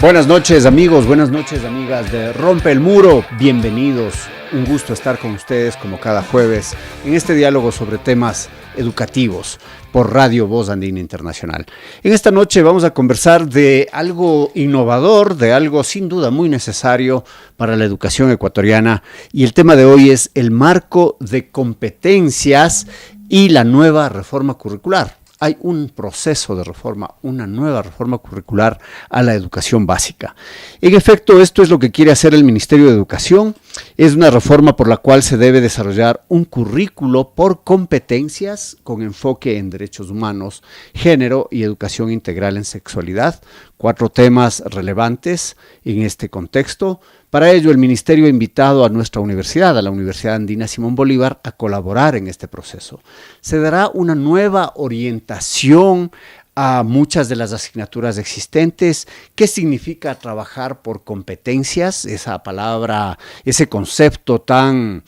Buenas noches amigos, buenas noches amigas de Rompe el Muro, bienvenidos, un gusto estar con ustedes como cada jueves en este diálogo sobre temas educativos por Radio Voz Andina Internacional. En esta noche vamos a conversar de algo innovador, de algo sin duda muy necesario para la educación ecuatoriana, y el tema de hoy es el marco de competencias y la nueva reforma curricular. Hay un proceso de reforma, una nueva reforma curricular a la educación básica. En efecto, esto es lo que quiere hacer el Ministerio de Educación. Es una reforma por la cual se debe desarrollar un currículo por competencias con enfoque en derechos humanos, género y educación integral en sexualidad. 4 temas relevantes en este contexto. Para ello, el Ministerio ha invitado a nuestra universidad, a la Universidad Andina Simón Bolívar, a colaborar en este proceso. Se dará una nueva orientación a muchas de las asignaturas existentes. ¿Qué significa trabajar por competencias? Esa palabra, ese concepto tan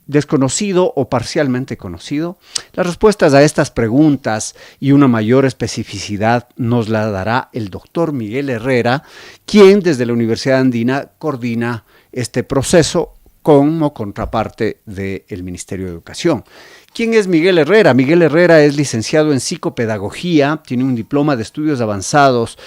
desconocido o parcialmente conocido. Las respuestas a estas preguntas y una mayor especificidad nos la dará el doctor Miguel Herrera, quien desde la Universidad Andina coordina este proceso como contraparte del Ministerio de Educación. ¿Quién es Miguel Herrera? Miguel Herrera es licenciado en psicopedagogía, tiene un diploma de estudios avanzados,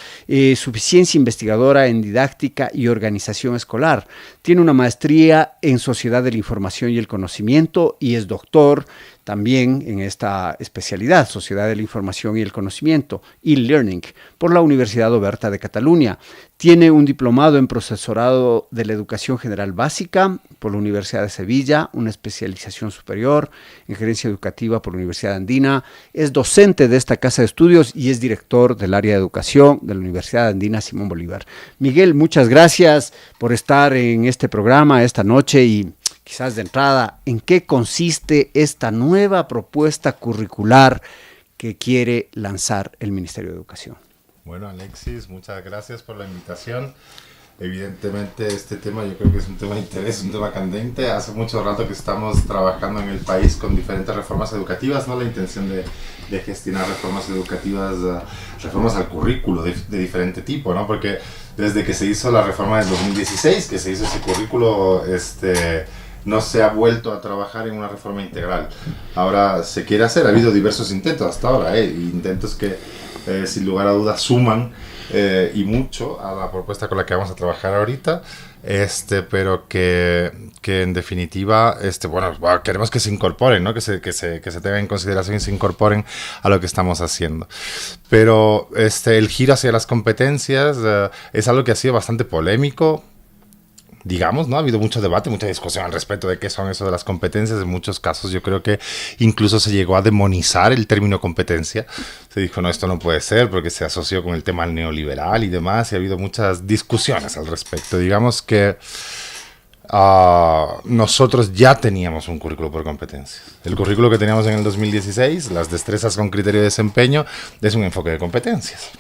suficiencia investigadora en didáctica y organización escolar. Tiene una maestría en Sociedad de la Información y el Conocimiento y es doctor también en esta especialidad, Sociedad de la Información y el Conocimiento, e-Learning, por la Universidad Oberta de Cataluña. Tiene un diplomado en Profesorado de la Educación General Básica por la Universidad de Sevilla, una especialización superior en Gerencia Educativa por la Universidad Andina. Es docente de esta casa de estudios y es director del área de educación de la Universidad Andina Simón Bolívar. Miguel, muchas gracias por estar en este programa esta noche y quizás de entrada, ¿en qué consiste esta nueva propuesta curricular que quiere lanzar el Ministerio de Educación? Bueno, Alexis, muchas gracias por la invitación. Evidentemente este tema yo creo que es un tema de interés, un tema candente. Hace mucho rato que estamos trabajando en el país con diferentes reformas educativas, ¿no? La intención de gestionar reformas educativas, reformas al currículo de diferente tipo, ¿no? Porque desde que se hizo la reforma del 2016, que se hizo ese currículo, no se ha vuelto a trabajar en una reforma integral. Ahora se quiere hacer, ha habido diversos intentos hasta ahora, intentos que sin lugar a dudas suman y mucho a la propuesta con la que vamos a trabajar ahorita, pero que en definitiva queremos que se incorporen, ¿no? que se tengan en consideración y se incorporen a lo que estamos haciendo. Pero el giro hacia las competencias es algo que ha sido bastante polémico, digamos, ¿no? Ha habido mucho debate, mucha discusión al respecto de qué son eso de las competencias. En muchos casos yo creo que incluso se llegó a demonizar el término competencia. Se dijo, no, esto no puede ser porque se asoció con el tema neoliberal y demás, y ha habido muchas discusiones al respecto. Digamos que nosotros ya teníamos un currículo por competencias. El currículo que teníamos en el 2016, las destrezas con criterio de desempeño, es un enfoque de competencias.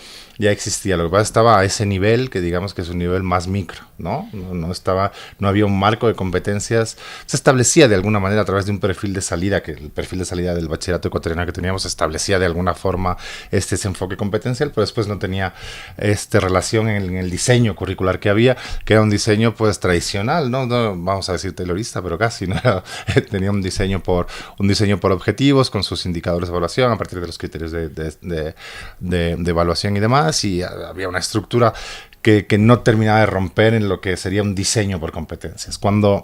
Ya existía, lo que pasa estaba a ese nivel, que digamos que es un nivel más micro, ¿no? No había un marco de competencias. Se establecía de alguna manera a través de un perfil de salida, que el perfil de salida del bachillerato ecuatoriano que teníamos establecía de alguna forma ese enfoque competencial, pero después no tenía relación en el diseño curricular que había, que era un diseño pues tradicional, no vamos a decir taylorista, pero casi, ¿no? Tenía un diseño por objetivos, con sus indicadores de evaluación, a partir de los criterios de evaluación y demás. Y había una estructura que no terminaba de romper en lo que sería un diseño por competencias. Cuando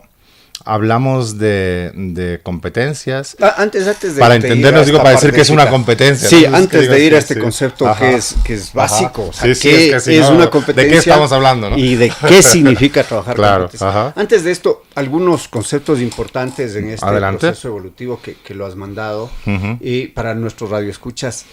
hablamos de competencias, antes para entendernos, digo, para decir que es una competencia. Sí, ¿no? Antes de ir a este concepto que es básico, o sea, ¿qué es una competencia? ¿De qué estamos hablando, no? Y de qué significa trabajar claro, competencias. Antes de esto, algunos conceptos importantes en este Adelante. proceso evolutivo que lo has mandado y para nuestros radioescuchas.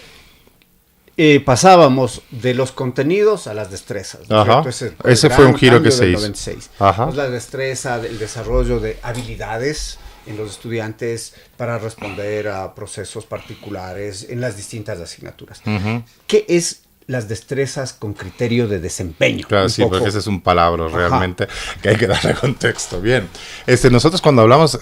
Pasábamos de los contenidos a las destrezas, ¿no? Ese fue un giro que se hizo. 96. Pues la destreza, el desarrollo de habilidades en los estudiantes para responder a procesos particulares en las distintas asignaturas. ¿Qué es las destrezas con criterio de desempeño? Claro, sí, porque ese es un palabra realmente que hay que darle contexto. Bien, nosotros cuando hablamos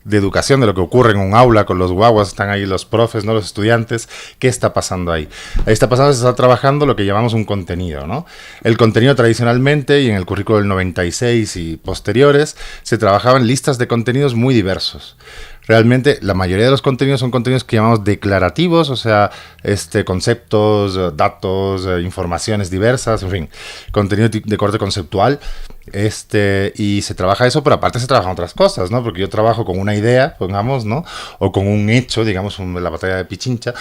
de educación, de lo que ocurre en un aula con los guaguas, están ahí los profes, ¿no? Los estudiantes, ¿qué está pasando ahí? Ahí está pasando, se está trabajando lo que llamamos un contenido, ¿no? El contenido tradicionalmente, y en el currículo del 96 y posteriores, se trabajaban listas de contenidos muy diversos. Realmente la mayoría de los contenidos son contenidos que llamamos declarativos, o sea, conceptos, datos, informaciones diversas, en fin, contenido de corte conceptual. Y se trabaja eso, pero aparte se trabajan otras cosas, ¿no? Porque yo trabajo con una idea, pongamos, ¿no? O con un hecho, digamos, la batalla de Pichincha,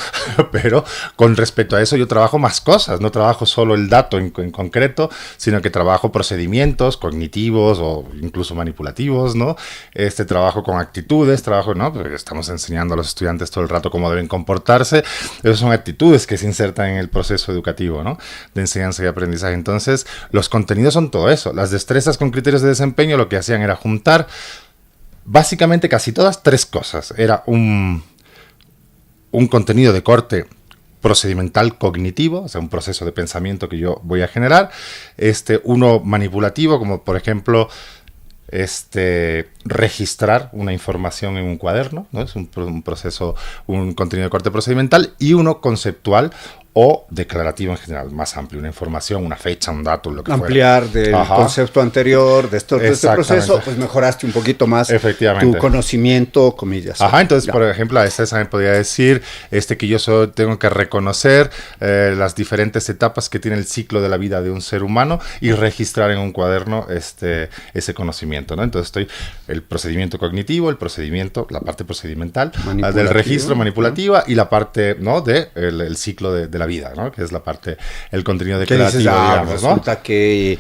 pero con respecto a eso yo trabajo más cosas, no trabajo solo el dato en concreto, sino que trabajo procedimientos cognitivos o incluso manipulativos, ¿no? Trabajo con actitudes, ¿no? Porque estamos enseñando a los estudiantes todo el rato cómo deben comportarse. Esas son actitudes que se insertan en el proceso educativo, ¿no? De enseñanza y aprendizaje. Entonces, los contenidos son todo eso. Las destrezas con criterios de desempeño lo que hacían era juntar básicamente casi todas tres cosas. Era un contenido de corte procedimental cognitivo, o sea, un proceso de pensamiento que yo voy a generar. Uno manipulativo, como por ejemplo registrar una información en un cuaderno, ¿no? Es un proceso, un contenido de corte procedimental, y uno conceptual o declarativo en general, más amplio, una información, una fecha, un dato, lo que ampliar fuera. Del concepto anterior de este proceso, pues mejoraste un poquito más tu conocimiento, comillas. Entonces, por ejemplo, a ese examen podría decir que yo tengo que reconocer las diferentes etapas que tiene el ciclo de la vida de un ser humano y registrar en un cuaderno ese conocimiento, ¿no? Entonces el procedimiento cognitivo, la parte procedimental, del registro manipulativa, y la parte, ¿no? el ciclo de la vida, ¿no? Que es la parte, el contenido declarativo, digamos, resulta, ¿no? Que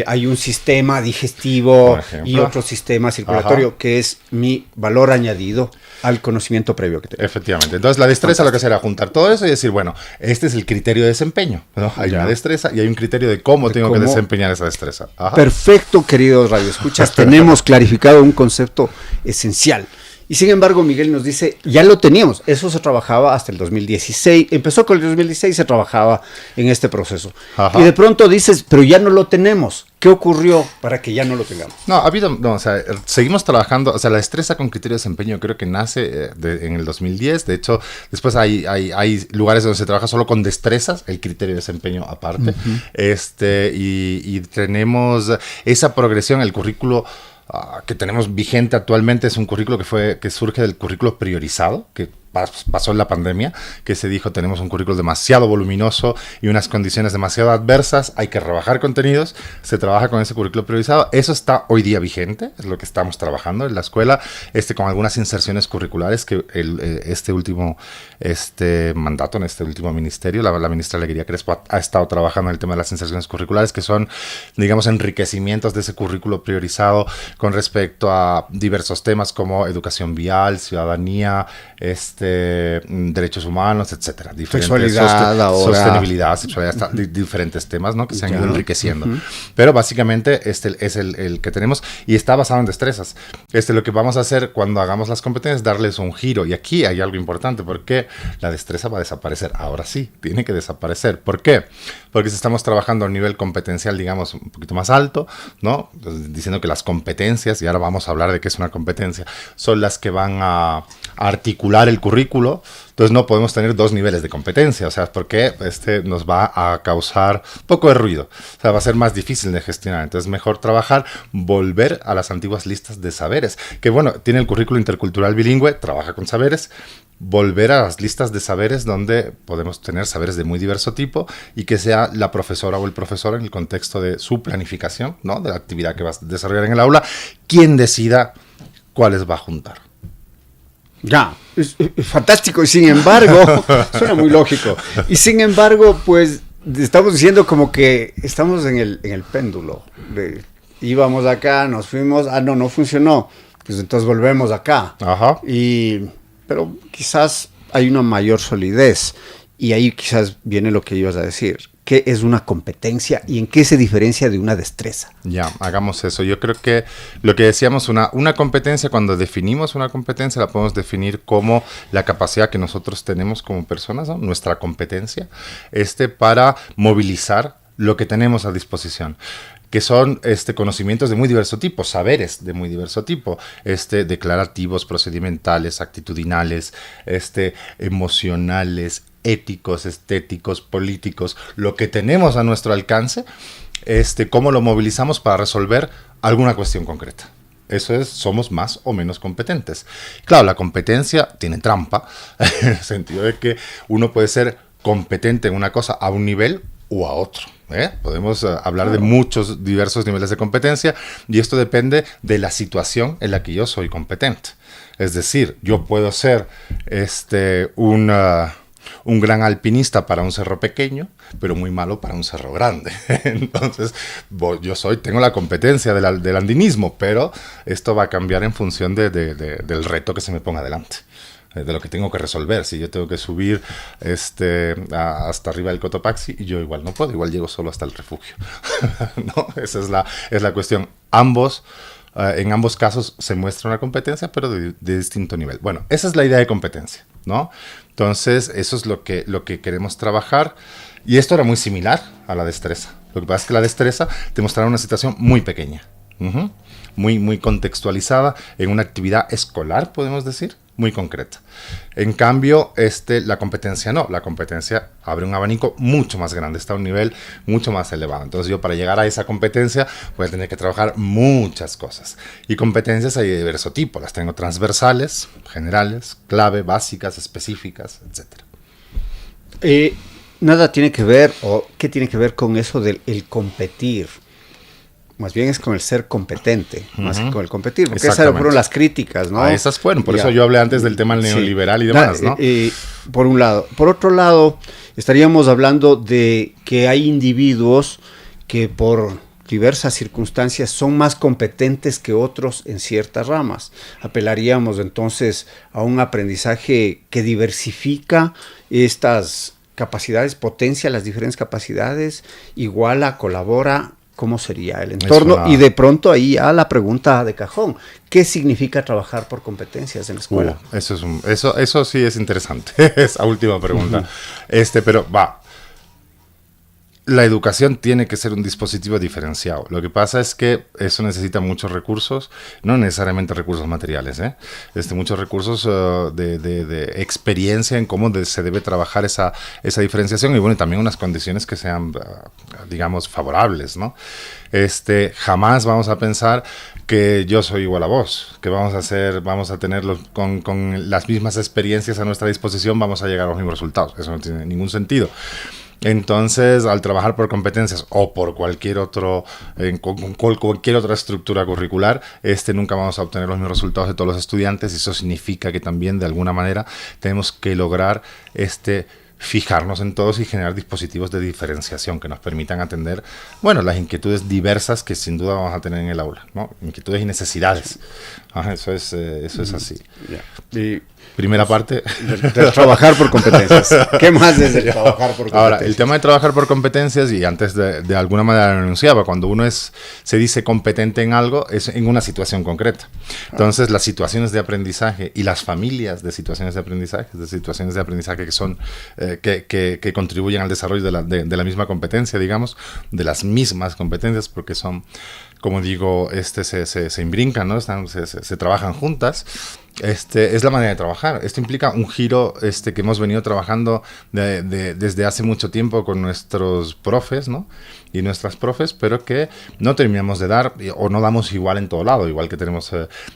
hay un sistema digestivo y otro sistema circulatorio que es mi valor añadido al conocimiento previo que tengo. Efectivamente. Entonces la destreza lo que será juntar todo eso y decir, bueno, este es el criterio de desempeño, ¿no? Hay una destreza y hay un criterio de cómo tengo que desempeñar esa destreza. Perfecto, queridos radioescuchas, tenemos clarificado un concepto esencial. Y sin embargo, Miguel nos dice, ya lo teníamos, eso se trabajaba hasta el 2016, empezó con el 2016, se trabajaba en este proceso. Y de pronto dices, pero ya no lo tenemos. ¿Qué ocurrió para que ya no lo tengamos? Seguimos trabajando, o sea, la destreza con criterio de desempeño creo que nace en el 2010, de hecho, después hay lugares donde se trabaja solo con destrezas, el criterio de desempeño aparte, y tenemos esa progresión, el currículo que tenemos vigente actualmente es un currículo que surge del currículo priorizado, que pasó en la pandemia, que se dijo, tenemos un currículo demasiado voluminoso y unas condiciones demasiado adversas, hay que rebajar contenidos, se trabaja con ese currículo priorizado. Eso está hoy día vigente, es lo que estamos trabajando en la escuela, con algunas inserciones curriculares que este último mandato, en este último ministerio, la ministra Alegría Crespo ha estado trabajando en el tema de las inserciones curriculares, que son, digamos, enriquecimientos de ese currículo priorizado con respecto a diversos temas como educación vial, ciudadanía, derechos humanos, etcétera, sostenibilidad, sexualidad, diferentes temas, ¿no? Que se han ido enriqueciendo. Pero básicamente es el que tenemos y está basado en destrezas. Lo que vamos a hacer cuando hagamos las competencias, darles un giro. Y aquí hay algo importante, porque la destreza va a desaparecer. Ahora sí, tiene que desaparecer. ¿Por qué? Porque estamos trabajando a un nivel competencial, digamos, un poquito más alto, ¿no? Entonces, diciendo que las competencias, y ahora vamos a hablar de qué es una competencia, son las que van a articular el currículo. Entonces no podemos tener dos niveles de competencia, o sea, porque nos va a causar un poco de ruido, o sea, va a ser más difícil de gestionar. Entonces mejor volver a las antiguas listas de saberes, que bueno, tiene el currículo intercultural bilingüe, trabaja con saberes, volver a las listas de saberes donde podemos tener saberes de muy diverso tipo y que sea la profesora o el profesor, en el contexto de su planificación, ¿no? De la actividad que va a desarrollar en el aula, quien decida cuáles va a juntar. Ya, es fantástico, y sin embargo, suena muy lógico, y sin embargo, pues, estamos diciendo como que estamos en el péndulo, íbamos acá, nos fuimos, no funcionó, pues entonces volvemos acá, pero quizás hay una mayor solidez, y ahí quizás viene lo que ibas a decir. ¿Qué es una competencia y en qué se diferencia de una destreza? Ya, hagamos eso. Yo creo que lo que decíamos, una competencia, cuando definimos una competencia, la podemos definir como la capacidad que nosotros tenemos como personas, ¿no? Nuestra competencia, para movilizar lo que tenemos a disposición. que son conocimientos de muy diverso tipo, saberes de muy diverso tipo, declarativos, procedimentales, actitudinales, emocionales, éticos, estéticos, políticos, lo que tenemos a nuestro alcance, cómo lo movilizamos para resolver alguna cuestión concreta. Eso es, somos más o menos competentes. Claro, la competencia tiene trampa, en el sentido de que uno puede ser competente en una cosa a un nivel o a otro. Podemos hablar de muchos diversos niveles de competencia y esto depende de la situación en la que yo soy competente. Es decir, yo puedo ser un gran alpinista para un cerro pequeño, pero muy malo para un cerro grande. Entonces, tengo la competencia del andinismo, pero esto va a cambiar en función del reto que se me ponga delante, de lo que tengo que resolver. Si yo tengo que subir hasta arriba del Cotopaxi, y yo igual no puedo, igual llego solo hasta el refugio. ¿No? Esa es la cuestión. En ambos casos se muestra una competencia, pero de distinto nivel. Bueno, esa es la idea de competencia, ¿no? Entonces, eso es lo que queremos trabajar. Y esto era muy similar a la destreza. Lo que pasa es que la destreza te mostrará una situación muy pequeña, muy, muy contextualizada, en una actividad escolar, podemos decir, muy concreta. En cambio, la competencia no. La competencia abre un abanico mucho más grande, está a un nivel mucho más elevado. Entonces yo, para llegar a esa competencia, voy a tener que trabajar muchas cosas. Y competencias hay de diverso tipo. Las tengo transversales, generales, clave, básicas, específicas, etc. Nada tiene que ver, o ¿qué tiene que ver con eso del el competir? Más bien es con el ser competente, más que con el competir, porque esas fueron las críticas, ¿no? Esas fueron, por eso yo hablé antes del tema neoliberal y demás, ¿no? Por un lado. Por otro lado, estaríamos hablando de que hay individuos que por diversas circunstancias son más competentes que otros en ciertas ramas. Apelaríamos entonces a un aprendizaje que diversifica estas capacidades, potencia las diferentes capacidades, iguala, colabora. ¿Cómo sería el entorno? Y de pronto ahí ya la pregunta de cajón. ¿Qué significa trabajar por competencias en la escuela? Eso sí es interesante. Esa última pregunta. Pero la educación tiene que ser un dispositivo diferenciado. Lo que pasa es que eso necesita muchos recursos, no necesariamente recursos materiales, muchos recursos de experiencia en cómo se debe trabajar esa diferenciación y también unas condiciones que sean, digamos, favorables, ¿no? Jamás vamos a pensar que yo soy igual a vos, que vamos a tener con las mismas experiencias a nuestra disposición, vamos a llegar a los mismos resultados. Eso no tiene ningún sentido. Entonces, al trabajar por competencias o por cualquier cualquier otra estructura curricular, nunca vamos a obtener los mismos resultados de todos los estudiantes, y eso significa que también de alguna manera tenemos que lograr fijarnos en todos y generar dispositivos de diferenciación que nos permitan atender, las inquietudes diversas que sin duda vamos a tener en el aula, ¿no? Inquietudes y necesidades. Eso es así. Y primera parte. De trabajar por competencias. ¿Qué más es de trabajar por competencias? Ahora, el tema de trabajar por competencias, y antes de alguna manera lo anunciaba, cuando uno se dice competente en algo, es en una situación concreta. Entonces, las situaciones de aprendizaje y las familias de situaciones de aprendizaje que son que contribuyen al desarrollo de la misma competencia, digamos, de las mismas competencias, porque son, como digo, se imbrincan, ¿no? Se trabajan juntas. Es la manera de trabajar. Esto implica un giro que hemos venido trabajando desde hace mucho tiempo con nuestros profes, ¿no? Y nuestras profes, pero que no terminamos de dar, o no damos igual en todo lado. Igual que tenemos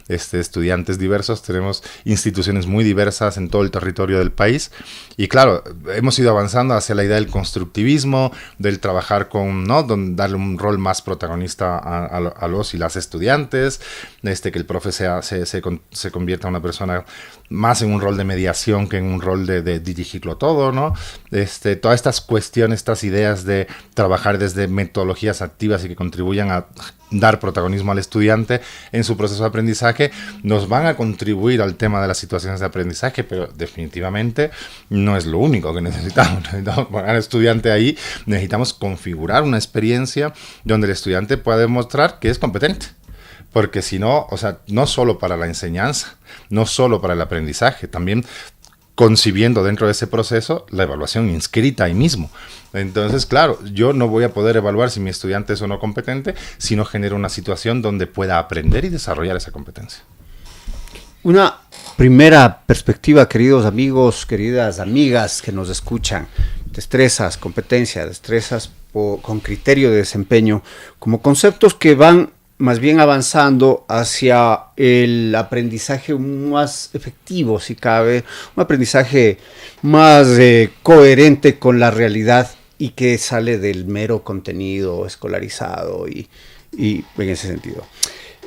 estudiantes diversos, tenemos instituciones muy diversas en todo el territorio del país. Y claro, hemos ido avanzando hacia la idea del constructivismo, del trabajar darle un rol más protagonista a los y las estudiantes, que el profe se convierta en una persona más en un rol de mediación que en un rol de dirigirlo todo, ¿no? Todas estas cuestiones, estas ideas de trabajar desde metodologías activas y que contribuyan a dar protagonismo al estudiante en su proceso de aprendizaje, nos van a contribuir al tema de las situaciones de aprendizaje, pero definitivamente no es lo único que necesitamos. Necesitamos poner al estudiante ahí, necesitamos configurar una experiencia donde el estudiante pueda demostrar que es competente. Porque si no, no solo para la enseñanza, no solo para el aprendizaje, también concibiendo dentro de ese proceso la evaluación inscrita ahí mismo. Entonces, claro, yo no voy a poder evaluar si mi estudiante es o no competente si no genero una situación donde pueda aprender y desarrollar esa competencia. Una primera perspectiva, queridos amigos, queridas amigas que nos escuchan, destrezas, competencias, destrezas con criterio de desempeño, como conceptos que van más bien avanzando hacia el aprendizaje más efectivo, si cabe, un aprendizaje más coherente con la realidad y que sale del mero contenido escolarizado y en ese sentido.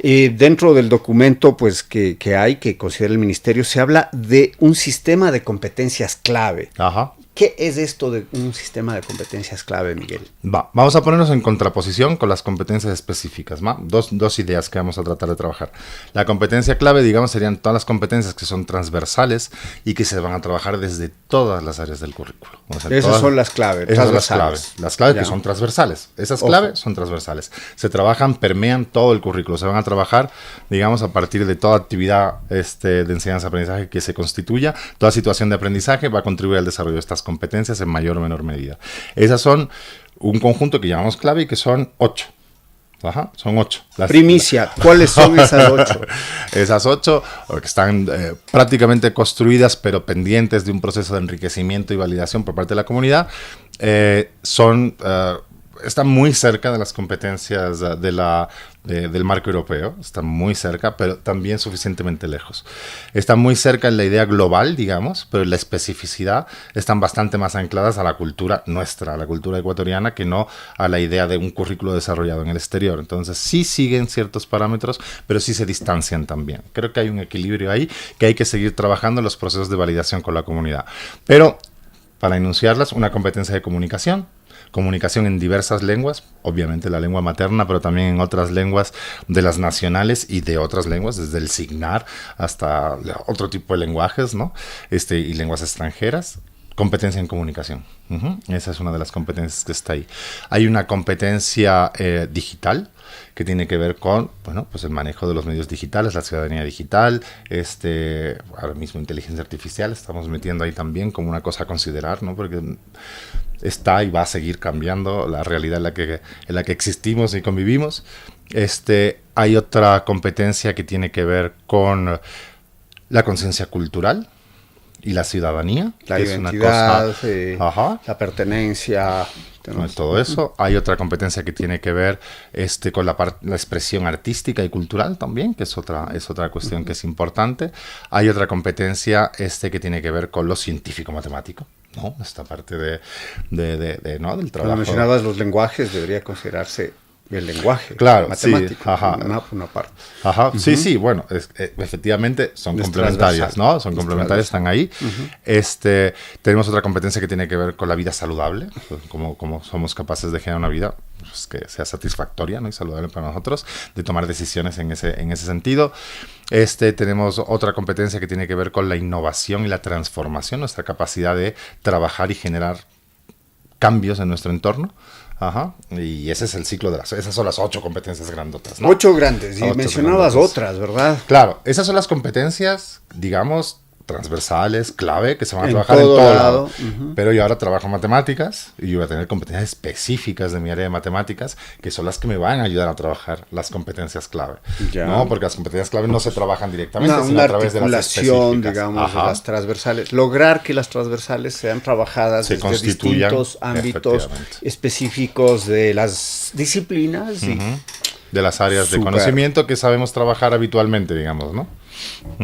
Dentro del documento pues, que hay, que considera el Ministerio, se habla de un sistema de competencias clave. Ajá. ¿Qué es esto de un sistema de competencias clave, Miguel? Vamos a ponernos en contraposición con las competencias específicas. Dos ideas que vamos a tratar de trabajar. La competencia clave, digamos, serían todas las competencias que son transversales y que se van a trabajar desde todas las áreas del currículo. O sea, esas son las claves. Esas son las claves. Las claves que son transversales. Esas claves son transversales. Se trabajan, permean todo el currículo. Se van a trabajar, digamos, a partir de toda actividad de enseñanza-aprendizaje que se constituya. Toda situación de aprendizaje va a contribuir al desarrollo de estas competencias en mayor o menor medida. Esas son un conjunto que llamamos clave y que son 8. Ajá, son 8. Primicia, ¿cuáles son esas 8? Esas 8 que están prácticamente construidas pero pendientes de un proceso de enriquecimiento y validación por parte de la comunidad, están muy cerca de las competencias del marco europeo, están muy cerca, pero también suficientemente lejos. Están muy cerca en la idea global, digamos, pero en la especificidad están bastante más ancladas a la cultura nuestra, a la cultura ecuatoriana, que no a la idea de un currículo desarrollado en el exterior. Entonces sí siguen ciertos parámetros, pero sí se distancian también. Creo que hay un equilibrio ahí que hay que seguir trabajando en los procesos de validación con la comunidad. Pero, para enunciarlas, una competencia de comunicación en diversas lenguas, obviamente la lengua materna, pero también en otras lenguas de las nacionales y de otras lenguas, desde el signar hasta otro tipo de lenguajes, ¿no? Y lenguas extranjeras. Competencia en comunicación. Esa es una de las competencias que está ahí. Hay una competencia digital que tiene que ver con, bueno, pues el manejo de los medios digitales, la ciudadanía digital, ahora mismo inteligencia artificial, estamos metiendo ahí también como una cosa a considerar, ¿no? Porque está y va a seguir cambiando la realidad en la que existimos y convivimos. Hay otra competencia que tiene que ver con la conciencia cultural y la ciudanía, la que identidad, es una cosa, la pertenencia, todo eso. Hay otra competencia que tiene que ver con la expresión artística y cultural también, que es otra cuestión que es importante. Hay otra competencia que tiene que ver con lo científico-matemático, ¿no? Esta parte ¿no? del trabajo. Cuando mencionabas los lenguajes, debería considerarse el lenguaje, claro, matemático, sí, ajá. Una parte. Ajá, sí, bueno, efectivamente son complementarias, ¿no? Son complementarias, están ahí. Tenemos otra competencia que tiene que ver con la vida saludable, como somos capaces de generar una vida pues, que sea satisfactoria, ¿no? Y saludable para nosotros, de tomar decisiones en ese sentido. Tenemos otra competencia que tiene que ver con la innovación y la transformación, nuestra capacidad de trabajar y generar cambios en nuestro entorno. Ajá, y ese es el ciclo esas son las 8 competencias grandotas, ¿no? 8 grandes, y mencionabas otras, ¿verdad? Claro, esas son las competencias, digamos, transversales, clave, que se van a trabajar en todo lado. Pero yo ahora trabajo matemáticas y yo voy a tener competencias específicas de mi área de matemáticas, que son las que me van a ayudar a trabajar las competencias clave. ¿No? Porque las competencias clave no se trabajan directamente, sino a través de las específicas. Digamos, de las transversales. Lograr que las transversales sean trabajadas desde distintos ámbitos específicos de las disciplinas. De las áreas de conocimiento que sabemos trabajar habitualmente, digamos, ¿no?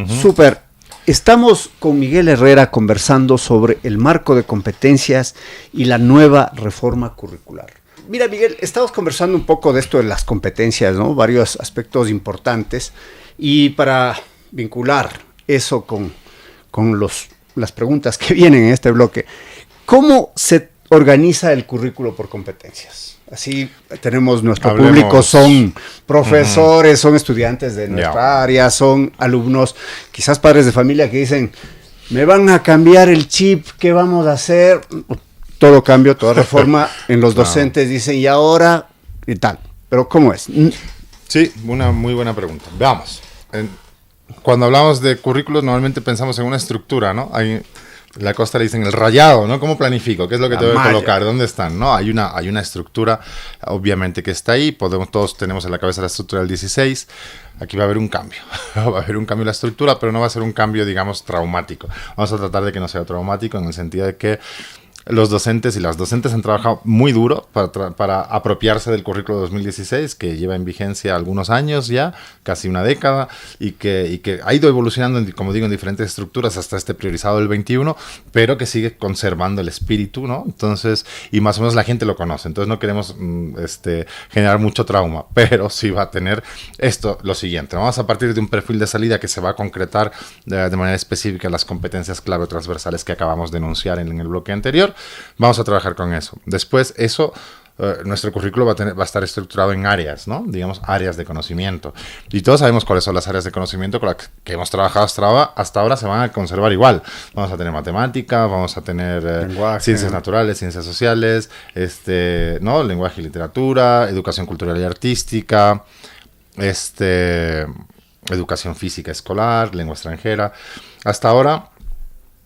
Súper. Estamos con Miguel Herrera conversando sobre el marco de competencias y la nueva reforma curricular. Mira, Miguel, estamos conversando un poco de esto de las competencias, ¿no? Varios aspectos importantes. Y para vincular eso con las preguntas que vienen en este bloque, ¿cómo se organiza el currículo por competencias? Así tenemos nuestro público, son profesores, son estudiantes de nuestra área, son alumnos, quizás padres de familia que dicen, me van a cambiar el chip, ¿qué vamos a hacer? Todo cambio, toda reforma, en los docentes dicen, ¿y ahora? Y tal. Pero ¿cómo es? Sí, una muy buena pregunta. Veamos. Cuando hablamos de currículos, normalmente pensamos en una estructura, ¿no? Hay La costa le dicen el rayado, ¿no? ¿Cómo planifico? ¿Qué es lo que tengo que colocar? ¿Dónde están? ¿No? Hay una estructura, obviamente, que está ahí. Todos tenemos en la cabeza la estructura del 16. Aquí va a haber un cambio. Va a haber un cambio en la estructura, pero no va a ser un cambio, digamos, traumático. Vamos a tratar de que no sea traumático en el sentido de que los docentes y las docentes han trabajado muy duro para apropiarse del currículo de 2016, que lleva en vigencia algunos años ya, casi una década, y que ha ido evolucionando, como digo, en diferentes estructuras hasta este priorizado del 21, pero que sigue conservando el espíritu, ¿no? Entonces, y más o menos la gente lo conoce, entonces no queremos generar mucho trauma, pero sí va a tener lo siguiente. Vamos a partir de un perfil de salida que se va a concretar de manera específica las competencias clave transversales que acabamos de enunciar en el bloque anterior. Vamos a trabajar con eso. Después, nuestro currículo va a estar estructurado en áreas, ¿no? Digamos, áreas de conocimiento. Y todos sabemos cuáles son las áreas de conocimiento con las que hemos trabajado hasta ahora, se van a conservar igual. Vamos a tener matemática, vamos a tener ciencias naturales, ciencias sociales, ¿no? Lenguaje y literatura, educación cultural y artística, educación física escolar, lengua extranjera. Hasta ahora,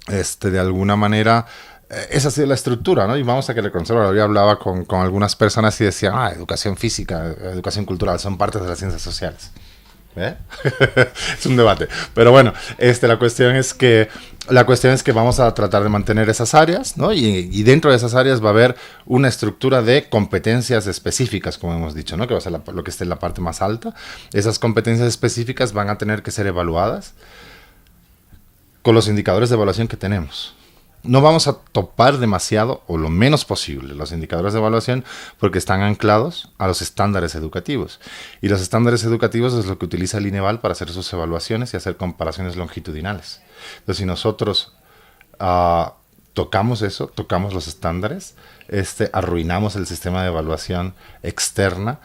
de alguna manera, esa ha sido la estructura, ¿no? Y vamos a que le conserva. Yo hablaba con algunas personas y decían, educación física, educación cultural, son partes de las ciencias sociales. Es un debate. Pero bueno, la cuestión es que vamos a tratar de mantener esas áreas, ¿no? Y dentro de esas áreas va a haber una estructura de competencias específicas, como hemos dicho, ¿no? Que va a ser lo que esté en la parte más alta. Esas competencias específicas van a tener que ser evaluadas con los indicadores de evaluación que tenemos. No vamos a topar demasiado o lo menos posible los indicadores de evaluación porque están anclados a los estándares educativos. Y los estándares educativos es lo que utiliza el INEVAL para hacer sus evaluaciones y hacer comparaciones longitudinales. Entonces, si nosotros tocamos los estándares, arruinamos el sistema de evaluación externa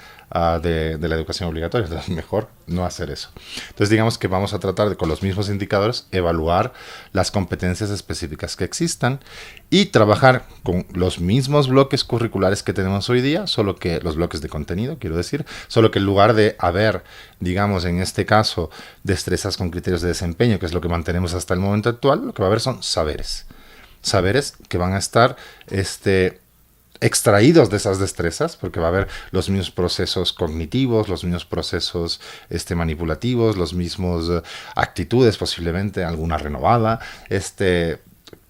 de la educación obligatoria. Entonces, mejor no hacer eso. Entonces, digamos que vamos a tratar de, con los mismos indicadores, evaluar las competencias específicas que existan y trabajar con los mismos bloques curriculares que tenemos hoy día, solo que los bloques de contenido, quiero decir, solo que en lugar de haber, digamos, en este caso, destrezas con criterios de desempeño, que es lo que mantenemos hasta el momento actual, lo que va a haber son saberes. Saberes que van a estar extraídos de esas destrezas, porque va a haber los mismos procesos cognitivos, los mismos procesos manipulativos, los mismos actitudes, posiblemente alguna renovada,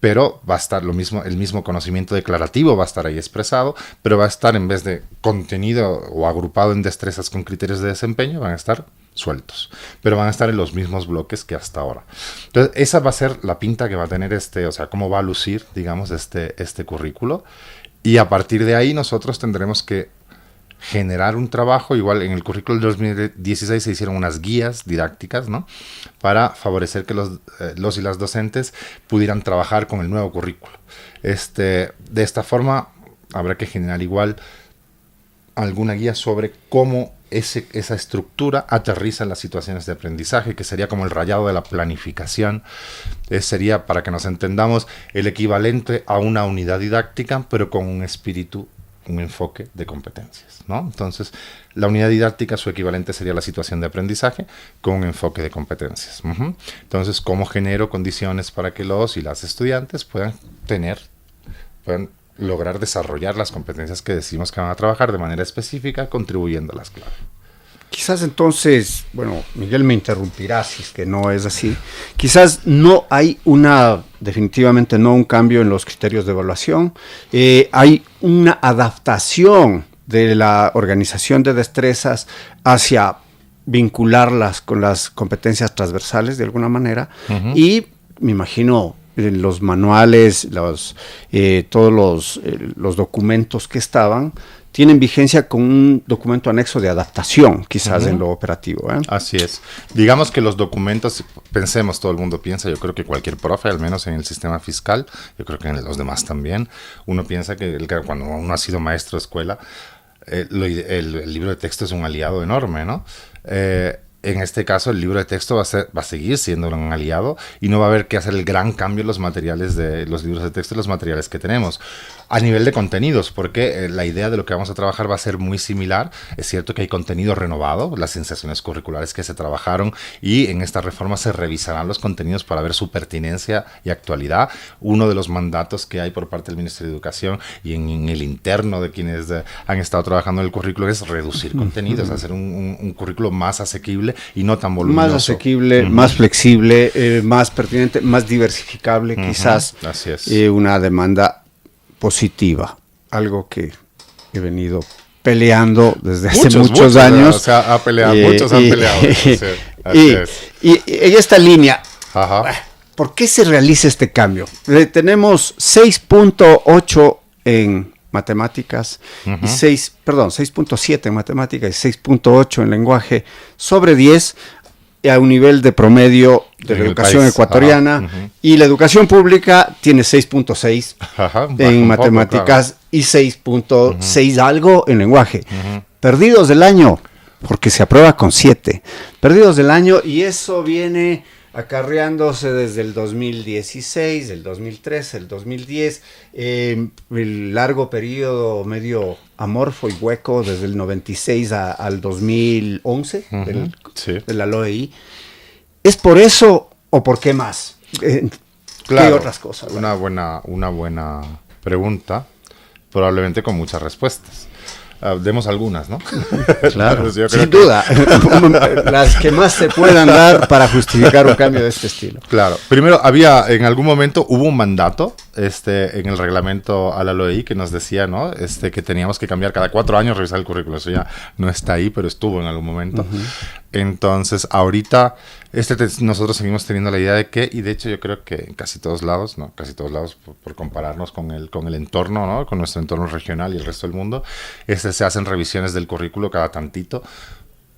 pero va a estar el mismo conocimiento declarativo va a estar ahí expresado, pero va a estar, en vez de contenido o agrupado en destrezas con criterios de desempeño, van a estar sueltos, pero van a estar en los mismos bloques que hasta ahora. Entonces, esa va a ser la pinta que va a tener o sea, cómo va a lucir, digamos, este currículo. Y a partir de ahí nosotros tendremos que generar un trabajo. Igual en el currículo del 2016 se hicieron unas guías didácticas, ¿no? Para favorecer que los y las docentes pudieran trabajar con el nuevo currículo. De esta forma habrá que generar igual alguna guía sobre cómo esa estructura aterriza en las situaciones de aprendizaje, que sería como el rayado de la planificación. Sería, para que nos entendamos, el equivalente a una unidad didáctica, pero con un espíritu, un enfoque de competencias, ¿no? Entonces, la unidad didáctica, su equivalente sería la situación de aprendizaje con un enfoque de competencias. Entonces, ¿cómo genero condiciones para que los y las estudiantes puedan lograr desarrollar las competencias que decimos que van a trabajar de manera específica, contribuyendo a las claves? Quizás entonces, bueno, Miguel me interrumpirá si es que no es así, quizás no hay definitivamente no un cambio en los criterios de evaluación, hay una adaptación de la organización de destrezas hacia vincularlas con las competencias transversales de alguna manera, y me imagino los manuales, todos los documentos que estaban, tienen vigencia con un documento anexo de adaptación, quizás en lo operativo. Así es. Digamos que los documentos, pensemos, todo el mundo piensa, yo creo que cualquier profe, al menos en el sistema fiscal, yo creo que en los demás también, uno piensa que cuando uno ha sido maestro de escuela, el libro de texto es un aliado enorme, ¿no? en este caso el libro de texto va a seguir siendo un aliado y no va a haber que hacer el gran cambio en los materiales de los libros de texto y los materiales que tenemos. A nivel de contenidos, porque la idea de lo que vamos a trabajar va a ser muy similar. Es cierto que hay contenido renovado, las sensaciones curriculares que se trabajaron, y en esta reforma se revisarán los contenidos para ver su pertinencia y actualidad. Uno de los mandatos que hay por parte del Ministerio de Educación y en el interno de quienes han estado trabajando en el currículo es reducir contenidos, hacer un currículo más asequible y no tan voluminoso. Más asequible, más flexible, más pertinente, más diversificable, quizás. Así es. Una demanda positiva, algo que he venido peleando desde hace muchos años. O sea, muchos han peleado. Y en esta línea, ajá, ¿por qué se realiza este cambio? Tenemos 6.8 en matemáticas, y 6.7 en matemáticas y 6.8 en lenguaje sobre 10 a un nivel de promedio de la educación ecuatoriana, y la educación pública tiene 6.6 en matemáticas, claro, y 6.6 algo en lenguaje. Perdidos del año, porque se aprueba con 7. Perdidos del año, y eso viene acarreándose desde el 2016, el 2013, el 2010, el largo periodo medio amorfo y hueco desde el 96 al 2011 de la LOEI. ¿Es por eso o por qué más? Claro, ¿qué otras cosas? Una buena pregunta, probablemente con muchas respuestas. Demos algunas, ¿no? Claro, sin duda. Las que más se puedan dar para justificar un cambio de este estilo. Claro. Primero, en algún momento hubo un mandato en el reglamento a la LOEI que nos decía, ¿no? Que teníamos que cambiar cada 4 años, revisar el currículo. Eso ya no está ahí, pero estuvo en algún momento. Entonces, ahorita nosotros seguimos teniendo la idea de que, y de hecho yo creo que en casi todos lados, por compararnos con el entorno, ¿no? Con nuestro entorno regional y el resto del mundo, se hacen revisiones del currículo cada tantito,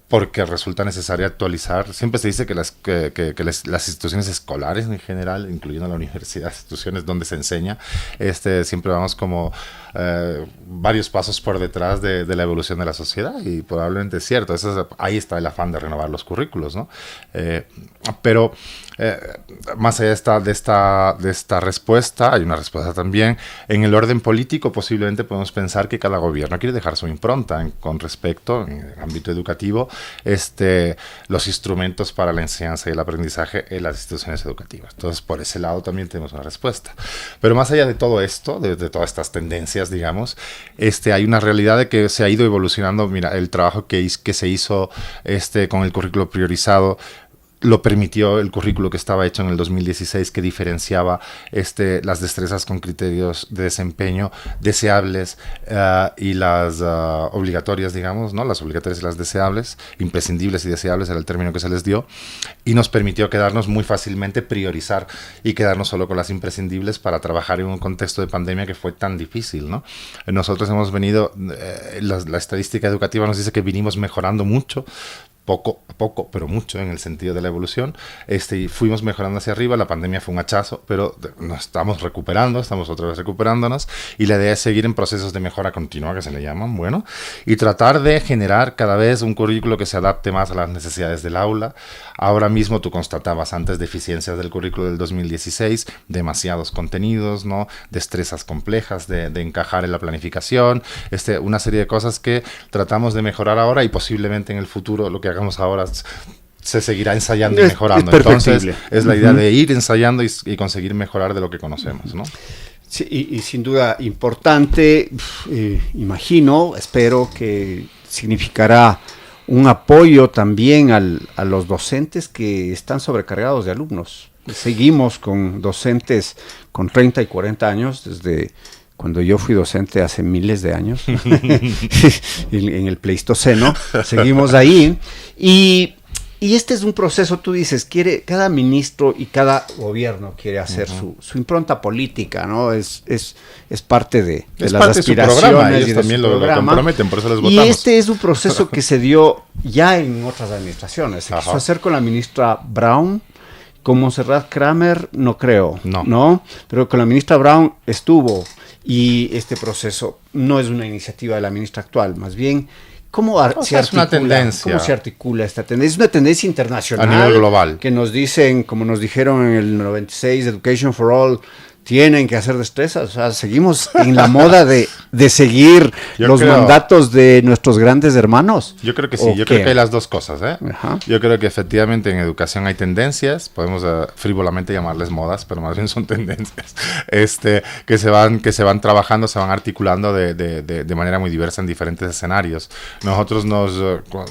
porque resulta necesario actualizar. Siempre se dice que las instituciones escolares en general, incluyendo la universidad, instituciones donde se enseña, siempre vamos como varios pasos por detrás de la evolución de la sociedad, y probablemente es cierto. Ahí está el afán de renovar los currículos, ¿no? Pero más allá de esta respuesta, hay una respuesta también. En el orden político, posiblemente podemos pensar que cada gobierno quiere dejar su impronta con respecto, en el ámbito educativo, los instrumentos para la enseñanza y el aprendizaje en las instituciones educativas. Entonces, por ese lado también tenemos una respuesta. Pero más allá de todo esto, de todas estas tendencias, digamos, hay una realidad de que se ha ido evolucionando. Mira, el trabajo que se hizo con el currículo priorizado lo permitió el currículo que estaba hecho en el 2016, que diferenciaba las destrezas con criterios de desempeño deseables y las obligatorias, digamos, ¿no? Las obligatorias y las deseables, imprescindibles y deseables era el término que se les dio, y nos permitió quedarnos muy fácilmente, priorizar y quedarnos solo con las imprescindibles para trabajar en un contexto de pandemia que fue tan difícil, ¿no? Nosotros hemos venido, la estadística educativa nos dice que vinimos mejorando mucho, poco a poco, pero mucho en el sentido de la evolución. Y fuimos mejorando hacia arriba. La pandemia fue un hachazo, pero nos estamos recuperando, estamos otra vez recuperándonos, y la idea es seguir en procesos de mejora continua, que se le llaman, y tratar de generar cada vez un currículo que se adapte más a las necesidades del aula. Ahora mismo tú constatabas antes deficiencias del currículo del 2016, demasiados contenidos, ¿no? Destrezas complejas de encajar en la planificación, una serie de cosas que tratamos de mejorar ahora, y posiblemente en el futuro lo que hagamos ahora se seguirá ensayando y mejorando. Entonces es la idea de ir ensayando y conseguir mejorar de lo que conocemos, ¿no? Sí, y sin duda importante, imagino, espero que significará un apoyo también a los docentes que están sobrecargados de alumnos. Seguimos con docentes con 30 y 40 años, desde cuando yo fui docente hace miles de años, en el Pleistoceno, seguimos ahí, y este es un proceso, tú dices, cada ministro y cada gobierno quiere hacer su impronta política, ¿no? Es parte de las aspiraciones, ellos también lo comprometen, por eso les votamos. Y este es un proceso que se dio ya en otras administraciones. Se quiso hacer con la ministra Brown. Con Montserrat Kramer no creo, ¿no? Pero con la ministra Brown estuvo, y este proceso no es una iniciativa de la ministra actual, más bien ¿Cómo se es una tendencia. ¿Cómo se articula esta tendencia? Es una tendencia internacional. A nivel global. Que nos dicen, como nos dijeron en el 96, Education for All, tienen que hacer destrezas. O sea, seguimos en la moda de seguir mandatos de nuestros grandes hermanos. Yo creo que sí, yo creo que hay las dos cosas, ¿eh? Ajá. Yo creo que efectivamente en educación hay tendencias, podemos frívolamente llamarles modas, pero más bien son tendencias, que se van trabajando, se van articulando de manera muy diversa en diferentes escenarios. Nosotros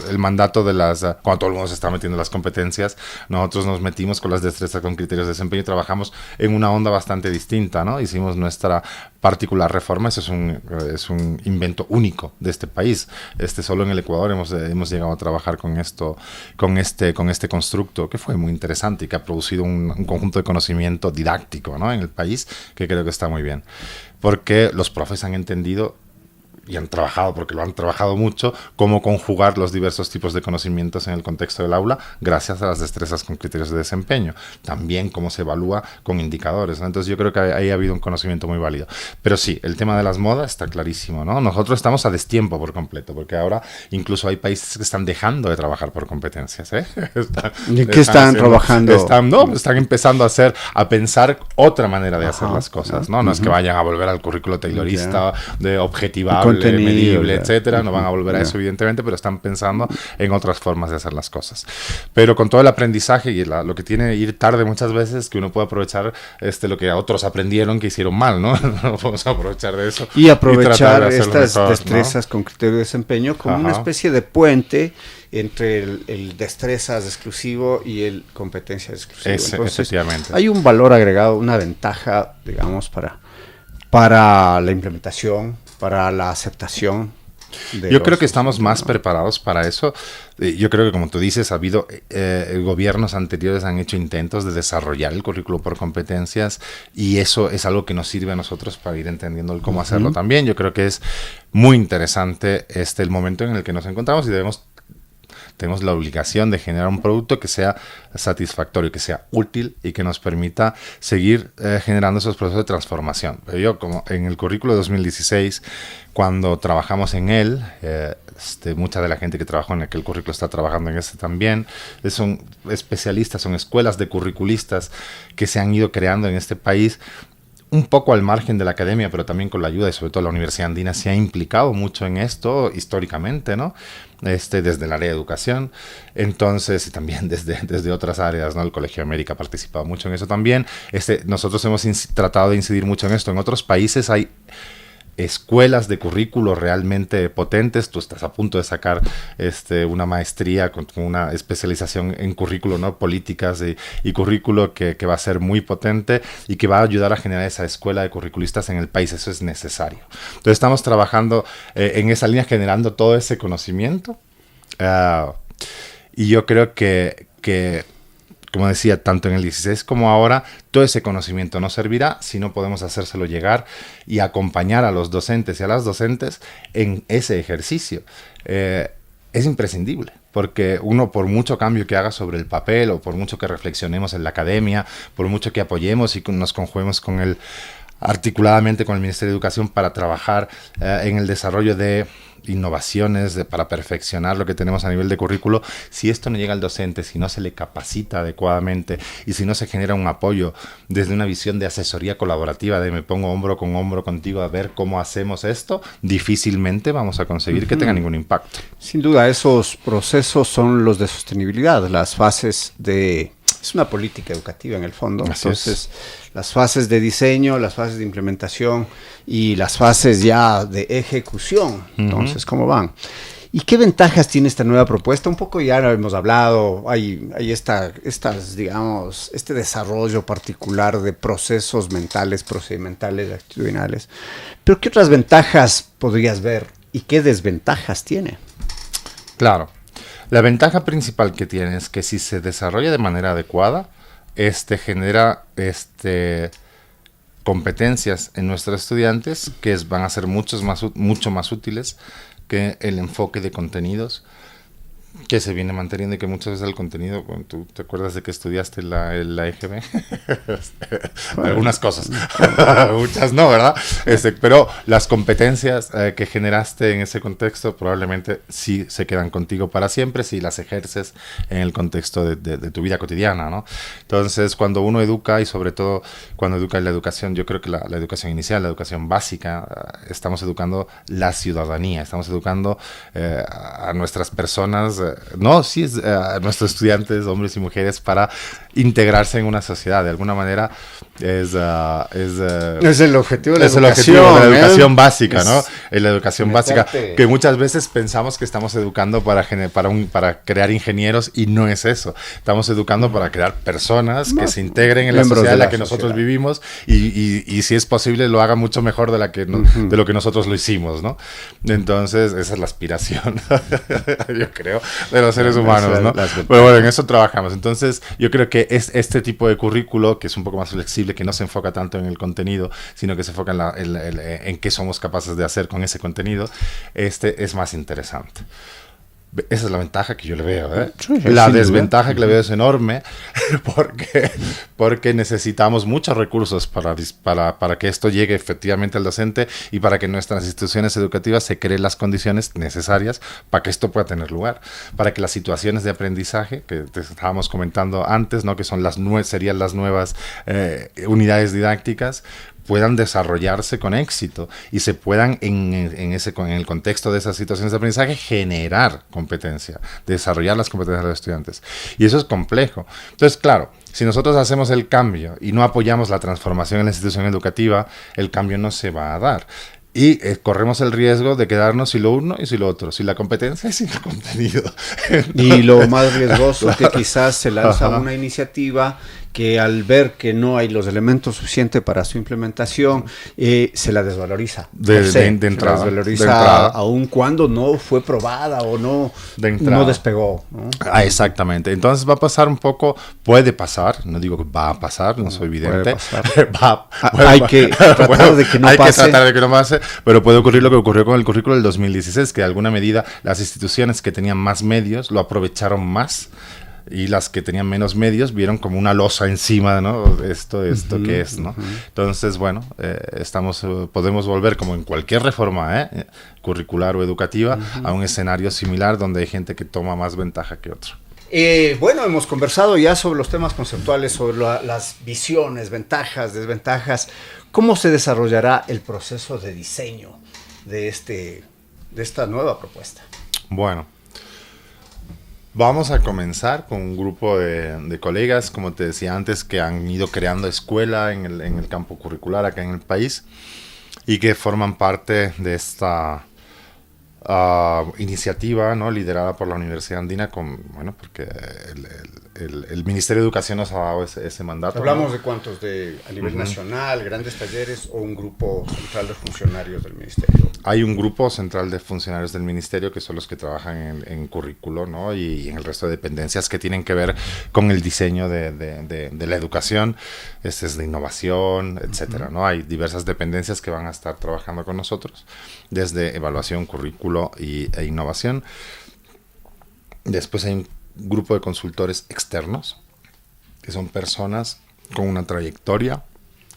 el mandato de cuando todo el mundo se está metiendo en las competencias, nosotros nos metimos con las destrezas con criterios de desempeño y trabajamos en una onda bastante distinta, ¿no? Hicimos nuestra particular reforma, eso es un invento único de este país. Solo en el Ecuador hemos llegado a trabajar con este constructo que fue muy interesante y que ha producido un conjunto de conocimiento didáctico, ¿no? En el país, que creo que está muy bien. Porque los profes han entendido y han trabajado, porque lo han trabajado mucho, cómo conjugar los diversos tipos de conocimientos en el contexto del aula gracias a las destrezas con criterios de desempeño. También cómo se evalúa con indicadores, ¿no? Entonces yo creo que ahí ha habido un conocimiento muy válido. Pero sí, el tema de las modas está clarísimo, ¿no? Nosotros estamos a destiempo por completo, porque ahora incluso hay países que están dejando de trabajar por competencias, ¿eh? ¿De qué están trabajando? Están empezando a pensar otra manera de hacer las cosas, ¿no? No es que vayan a volver al currículo taylorista, de objetivable, medible, etcétera. No van a volver a eso, evidentemente, pero están pensando en otras formas de hacer las cosas. Pero con todo el aprendizaje y lo que tiene ir tarde muchas veces, que uno puede aprovechar lo que otros aprendieron que hicieron mal, ¿no? No podemos aprovechar de eso. Y aprovechar estas destrezas, ¿no?, con criterio de desempeño como una especie de puente entre el destrezas exclusivo y el competencias exclusivo. Entonces, efectivamente. Hay un valor agregado, una ventaja, digamos, para la implementación, para la aceptación. Yo creo que estamos más preparados para eso. Yo creo que, como tú dices, ha habido gobiernos anteriores han hecho intentos de desarrollar el currículo por competencias y eso es algo que nos sirve a nosotros para ir entendiendo cómo hacerlo también. Yo creo que es muy interesante el momento en el que nos encontramos y tenemos la obligación de generar un producto que sea satisfactorio, que sea útil y que nos permita seguir generando esos procesos de transformación. Pero yo, como en el currículo de 2016, cuando trabajamos en él, mucha de la gente que trabajó en aquel currículo está trabajando en este también, son especialistas, son escuelas de curriculistas que se han ido creando en este país, un poco al margen de la academia, pero también con la ayuda y sobre todo la Universidad Andina se ha implicado mucho en esto históricamente, ¿no? Desde el área de educación, entonces, y también desde otras áreas, ¿no? El Colegio de América ha participado mucho en eso también. Nosotros hemos tratado de incidir mucho en esto. En otros países hay escuelas de currículo realmente potentes. Tú estás a punto de sacar una maestría con una especialización en currículo, ¿no? Políticas y currículo que va a ser muy potente y que va a ayudar a generar esa escuela de curriculistas en el país. Eso es necesario. Entonces estamos trabajando en esa línea, generando todo ese conocimiento y yo creo que como decía, tanto en el 16 como ahora, todo ese conocimiento no servirá si no podemos hacérselo llegar y acompañar a los docentes y a las docentes en ese ejercicio. Es imprescindible, porque uno, por mucho cambio que haga sobre el papel o por mucho que reflexionemos en la academia, por mucho que apoyemos y nos conjuguemos articuladamente con el Ministerio de Educación para trabajar en el desarrollo de innovaciones para perfeccionar lo que tenemos a nivel de currículo, si esto no llega al docente, si no se le capacita adecuadamente y si no se genera un apoyo desde una visión de asesoría colaborativa, de me pongo hombro con hombro contigo a ver cómo hacemos esto, difícilmente vamos a conseguir que tenga ningún impacto. Sin duda, esos procesos son los de sostenibilidad, las fases de... Es una política educativa en el fondo. Así entonces, las fases de diseño, las fases de implementación y las fases ya de ejecución. Entonces, ¿cómo van? ¿Y qué ventajas tiene esta nueva propuesta? Un poco ya lo hemos hablado, hay digamos, este desarrollo particular de procesos mentales, procedimentales, actitudinales. Pero ¿qué otras ventajas podrías ver y qué desventajas tiene? Claro. La ventaja principal que tiene es que si se desarrolla de manera adecuada, genera competencias en nuestros estudiantes que van a ser mucho más útiles que el enfoque de contenidos que se viene manteniendo y que muchas veces el contenido, bueno, tú te acuerdas de que estudiaste la EGB, algunas cosas, muchas no, ¿verdad? Pero las competencias que generaste en ese contexto probablemente sí se quedan contigo para siempre si las ejerces en el contexto de tu vida cotidiana, ¿no? Entonces, cuando uno educa y sobre todo cuando educa en la educación, yo creo que la educación inicial, la educación básica, estamos educando la ciudadanía, estamos educando a nuestras personas, a nuestros estudiantes, hombres y mujeres, para integrarse en una sociedad. De alguna manera es el objetivo de la educación básica, ¿no? En la educación básica, que muchas veces pensamos que estamos educando para crear ingenieros y no es eso. Estamos educando para crear personas que se integren en la sociedad en la que nosotros vivimos y si es posible lo hagan mucho mejor de lo que nosotros lo hicimos, ¿no? Entonces, esa es la aspiración, yo creo, de los seres humanos, ¿no? Pero bueno, en eso trabajamos. Entonces, yo creo que es este tipo de currículo, que es un poco más flexible, que no se enfoca tanto en el contenido, sino que se enfoca en qué somos capaces de hacer con ese contenido, es más interesante. Esa es la ventaja que yo le veo, ¿eh? Sí, la desventaja que le veo es enorme porque necesitamos muchos recursos para que esto llegue efectivamente al docente y para que nuestras instituciones educativas se creen las condiciones necesarias para que esto pueda tener lugar, para que las situaciones de aprendizaje que te estábamos comentando antes, ¿no? Que son serían las nuevas unidades didácticas, puedan desarrollarse con éxito y se puedan en el contexto de esas situaciones de aprendizaje generar competencia, desarrollar las competencias de los estudiantes. Y eso es complejo. Entonces, claro, si nosotros hacemos el cambio y no apoyamos la transformación en la institución educativa, el cambio no se va a dar. Y corremos el riesgo de quedarnos sin lo uno y sin lo otro, sin la competencia y sin el contenido. Entonces, y lo más riesgoso es que quizás se lanza una iniciativa que al ver que no hay los elementos suficientes para su implementación, se la desvaloriza. De entrada. Se la desvaloriza aun cuando no fue probada o no despegó, ¿no? Exactamente. Entonces va a pasar un poco, puede pasar, no digo que va a pasar, no soy vidente. Hay que tratar de que no pase. Hay que tratar de que no pase, pero puede ocurrir lo que ocurrió con el currículo del 2016, que de alguna medida las instituciones que tenían más medios lo aprovecharon más, y las que tenían menos medios vieron como una losa encima, ¿no? Esto que es, ¿no? Entonces, bueno, podemos volver, como en cualquier reforma curricular o educativa, a un escenario similar donde hay gente que toma más ventaja que otro. Bueno, hemos conversado ya sobre los temas conceptuales, sobre las visiones, ventajas, desventajas. ¿Cómo se desarrollará el proceso de diseño de esta nueva propuesta? Bueno, vamos a comenzar con un grupo de colegas, como te decía antes, que han ido creando escuela en el campo curricular acá en el país y que forman parte de esta iniciativa, ¿no? Liderada por la Universidad Andina, porque el Ministerio de Educación nos ha dado ese mandato. ¿Hablamos, ¿no? de cuántos? ¿A nivel nacional, grandes talleres o un grupo central de funcionarios del Ministerio? Hay un grupo central de funcionarios del Ministerio que son los que trabajan en currículo, ¿no? Y en el resto de dependencias que tienen que ver con el diseño de la educación, es de innovación, etcétera, ¿no? Hay diversas dependencias que van a estar trabajando con nosotros, desde evaluación, currículo e innovación. Después hay un grupo de consultores externos, que son personas con una trayectoria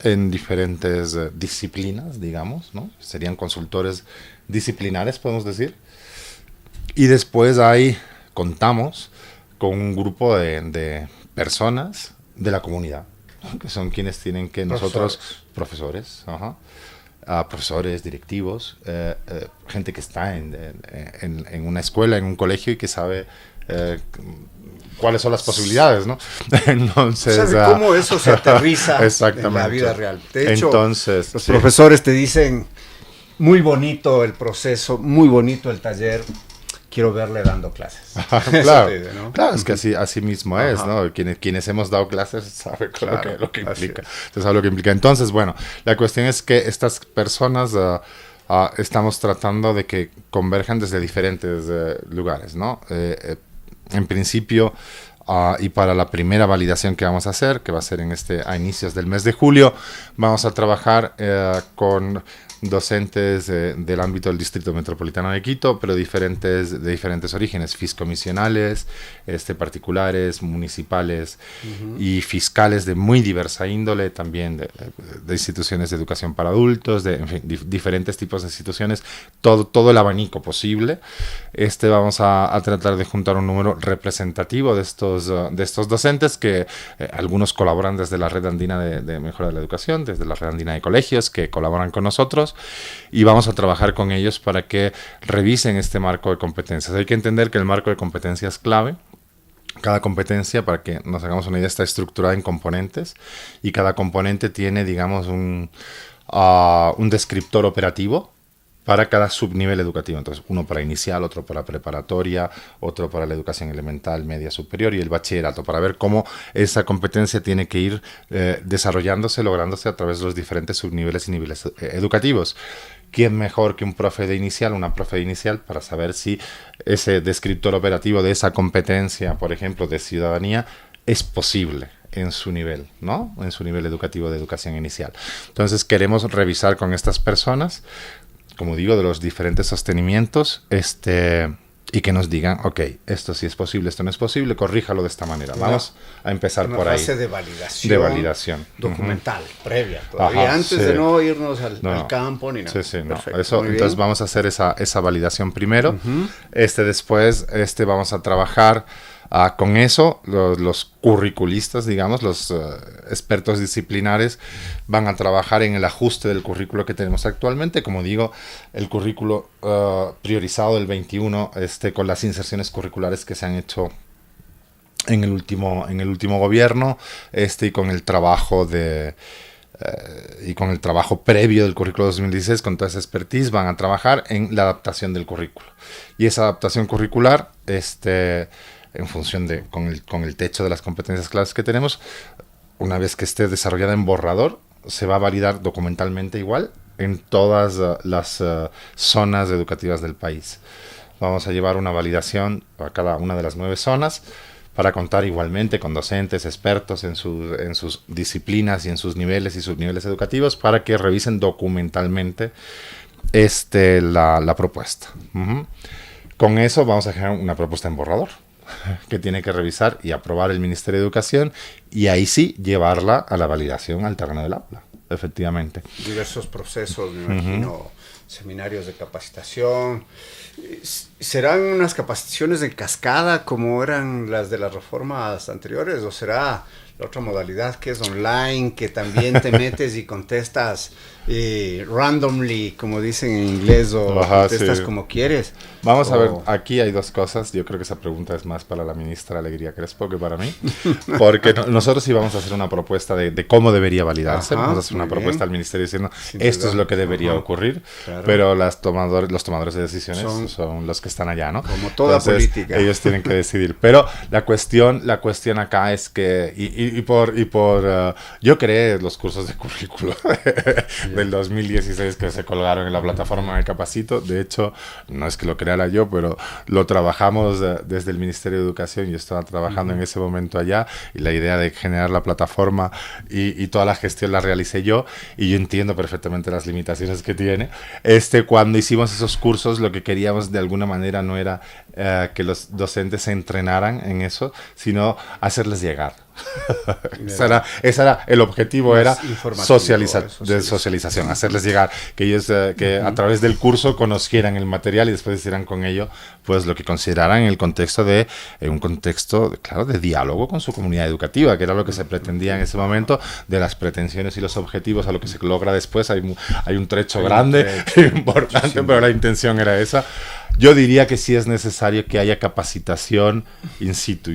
en diferentes disciplinas, digamos, ¿no? Serían consultores disciplinares, podemos decir. Y después contamos con un grupo de personas de la comunidad, ¿no? Que son quienes tienen que profesores, profesores, directivos, gente que está en una escuela, en un colegio y que sabe cuáles son las posibilidades, ¿no? Entonces, ¿sabe cómo eso se aterriza en la vida real? De hecho, los profesores te dicen, muy bonito el proceso, muy bonito el taller, quiero verle dando clases. Claro, ¿no? Claro, es que así mismo es, ¿no? Quienes hemos dado clases saben lo que implica. Entonces, bueno, la cuestión es que estas personas estamos tratando de que converjan desde diferentes lugares, ¿no? En principio, y para la primera validación que vamos a hacer, que va a ser a inicios del mes de julio, vamos a trabajar con docentes del ámbito del Distrito Metropolitano de Quito, pero de diferentes orígenes, fiscomisionales, particulares, municipales y fiscales de muy diversa índole, también de instituciones de educación para adultos, en fin, diferentes tipos de instituciones, todo el abanico posible. Vamos a tratar de juntar un número representativo de estos docentes que algunos colaboran desde la Red Andina de Mejora de la Educación, desde la Red Andina de Colegios, que colaboran con nosotros, y vamos a trabajar con ellos para que revisen este marco de competencias. Hay que entender que el marco de competencias es clave. Cada competencia, para que nos hagamos una idea, está estructurada en componentes, y cada componente tiene, digamos, un descriptor operativo para cada subnivel educativo. Entonces, uno para inicial, otro para preparatoria, otro para la educación elemental, media, superior y el bachillerato, para ver cómo esa competencia tiene que ir desarrollándose, lográndose a través de los diferentes subniveles y niveles educativos. ¿Quién mejor que un profe de inicial, una profe de inicial, para saber si ese descriptor operativo de esa competencia, por ejemplo, de ciudadanía, es posible en su nivel, ¿no? En su nivel educativo de educación inicial. Entonces, queremos revisar con estas personas, como digo, de los diferentes sostenimientos, y que nos digan, ok, esto sí es posible, esto no es posible, corríjalo de esta manera. Vamos a empezar por ahí. Una fase de validación. De validación. Documental, previa. Todavía antes de no irnos al campo ni nada. Sí, no. Entonces vamos a hacer esa validación primero. Después, vamos a trabajar con eso. Los curriculistas, digamos, los expertos disciplinares, van a trabajar en el ajuste del currículo que tenemos actualmente. Como digo, el currículo priorizado del 21, con las inserciones curriculares que se han hecho en el último gobierno, y con el trabajo previo del currículo 2016, con toda esa expertise, van a trabajar en la adaptación del currículo. Y esa adaptación curricular, en función con el techo de las competencias claves que tenemos, una vez que esté desarrollada en borrador, se va a validar documentalmente igual en todas las zonas educativas del país. Vamos a llevar una validación a cada una de las 9 zonas, para contar igualmente con docentes, expertos en sus disciplinas y en sus niveles y subniveles educativos, para que revisen documentalmente la propuesta. Con eso vamos a generar una propuesta en borrador, que tiene que revisar y aprobar el Ministerio de Educación, y ahí sí llevarla a la validación al terreno del aula, efectivamente. Diversos procesos, me imagino, seminarios de capacitación. ¿Serán unas capacitaciones de cascada como eran las de las reformas anteriores, o será la otra modalidad que es online, que también te metes y contestas randomly, como dicen en inglés, o contestas como quieres? Vamos a ver, aquí hay dos cosas. Yo creo que esa pregunta es más para la ministra Alegría Crespo que para mí, porque nosotros sí vamos a hacer una propuesta de cómo debería validarse. Vamos a hacer una propuesta al ministerio diciendo esto es lo que debería ocurrir, pero los tomadores de decisiones son los que están allá, ¿no? Como toda política. Ellos tienen que decidir. Pero la cuestión acá es que, yo creé los cursos de currículo del 2016 que se colgaron en la plataforma de Capacito. De hecho, no es que lo creara yo, pero lo trabajamos desde el Ministerio de Educación. Yo estaba trabajando en ese momento allá, y la idea de generar la plataforma y toda la gestión la realicé yo, y yo entiendo perfectamente las limitaciones que tiene. Cuando hicimos esos cursos, lo que queríamos de alguna manera no era que los docentes se entrenaran en eso, sino hacerles llegar. Ese era el objetivo, era socialización, hacerles llegar, que ellos que a través del curso conocieran el material y después hicieran con ello pues lo que consideraran en el contexto de un contexto, claro, de diálogo con su comunidad educativa, que era lo que se pretendía en ese momento. De las pretensiones y los objetivos a lo que se logra después hay un trecho grande, importante, pero la intención era esa. Yo diría que sí es necesario que haya capacitación in situ.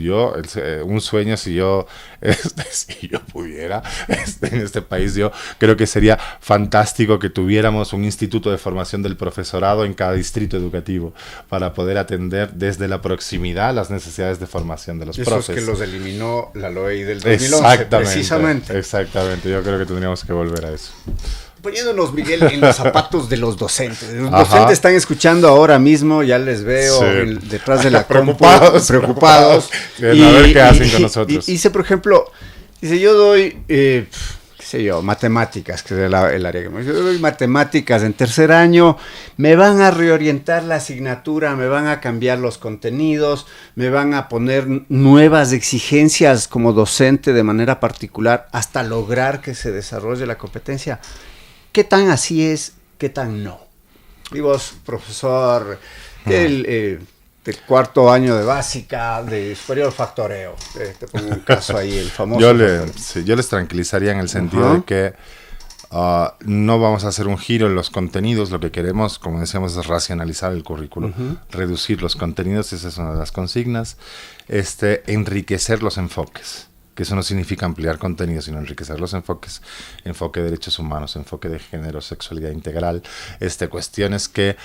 Un sueño, si yo pudiera, en este país, yo creo que sería fantástico que tuviéramos un instituto de formación del profesorado en cada distrito educativo, para poder atender desde la proximidad las necesidades de formación de los profes. Eso es que los eliminó la ley del 2011, precisamente. Exactamente, yo creo que tendríamos que volver a eso. Poniéndonos, Miguel, en los zapatos de los docentes. Los docentes están escuchando ahora mismo, ya les veo detrás de la preocupados. A ver qué hacen con nosotros. Por ejemplo, yo doy, sé yo, matemáticas, que es el área que me dice, yo doy matemáticas en tercer año, me van a reorientar la asignatura, me van a cambiar los contenidos, me van a poner nuevas exigencias como docente de manera particular hasta lograr que se desarrolle la competencia. ¿Qué tan así es? ¿Qué tan no? Y vos, profesor, de cuarto año de básica, de superior factoreo. Te pongo un caso ahí, el famoso. Yo les tranquilizaría en el sentido de que no vamos a hacer un giro en los contenidos. Lo que queremos, como decíamos, es racionalizar el currículo, reducir los contenidos, esa es una de las consignas, enriquecer los enfoques. Que eso no significa ampliar contenido, sino enriquecer los enfoques, enfoque de derechos humanos, enfoque de género, sexualidad integral, cuestiones que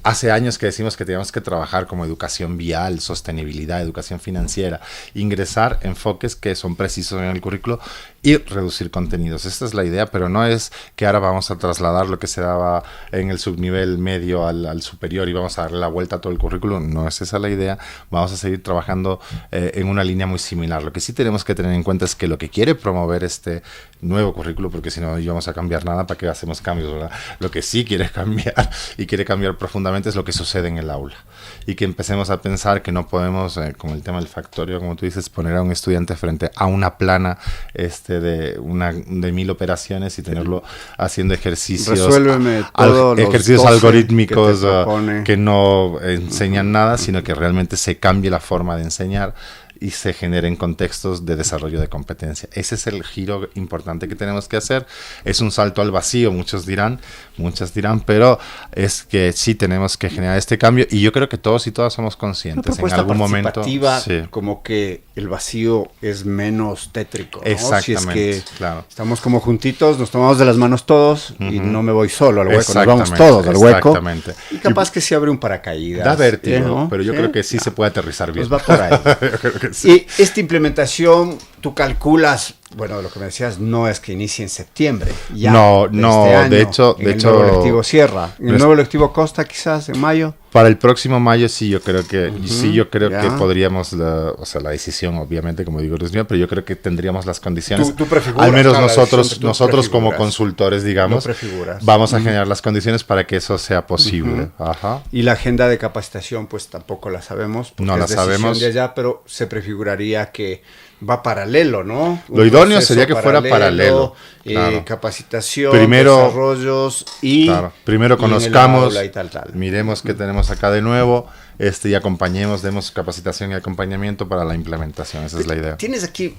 hace años que decimos que teníamos que trabajar como educación vial, sostenibilidad, educación financiera, ingresar enfoques que son precisos en el currículo y reducir contenidos. Esta es la idea, pero no es que ahora vamos a trasladar lo que se daba en el subnivel medio al superior y vamos a darle la vuelta a todo el currículo. No es esa la idea. Vamos a seguir trabajando en una línea muy similar. Lo que sí tenemos que tener en cuenta es que lo que quiere promover este nuevo currículo, porque si no íbamos a cambiar nada, ¿para qué hacemos cambios, verdad? Lo que sí quiere cambiar y quiere cambiar profundamente es lo que sucede en el aula. Y que empecemos a pensar que no podemos, con el tema del factorio, como tú dices, poner a un estudiante frente a una plana de 1000 operaciones y tenerlo haciendo ejercicios, ejercicios algorítmicos que no enseñan nada, sino que realmente se cambie la forma de enseñar y se generen contextos de desarrollo de competencia. Ese es el giro importante que tenemos que hacer. Es un salto al vacío, muchas dirán, pero es que sí tenemos que generar este cambio y yo creo que todos y todas somos conscientes en algún momento. Sí. Como que el vacío es menos tétrico, ¿no? Exactamente, si es que estamos como juntitos, nos tomamos de las manos todos y no me voy solo al hueco, nos vamos todos al hueco. Exactamente. Y capaz que se abre un paracaídas. Da vértigo, ¿no? Pero yo creo que sí se puede aterrizar bien. Pues va por ahí. Sí. Y esta implementación, tú calculas, bueno, lo que me decías, no es que inicie en septiembre. Ya, no, este año, de hecho... el nuevo lectivo cierra. ¿En el nuevo lectivo Costa quizás en mayo? Para el próximo mayo sí, yo creo que que podríamos, la decisión obviamente, como digo, es mía, pero yo creo que tendríamos las condiciones. Tú prefiguras, al menos nosotros como consultores, digamos, vamos a generar las condiciones para que eso sea posible. Ajá. Y la agenda de capacitación, pues tampoco la sabemos. No la sabemos. De allá, pero se prefiguraría que va paralelo, ¿no? Lo idóneo sería que fuera paralelo. Claro. Capacitación, desarrollos y... Claro, primero conozcamos, y tal. Miremos qué tenemos acá de nuevo, y acompañemos, demos capacitación y acompañamiento para la implementación. Esa es la idea. Tienes aquí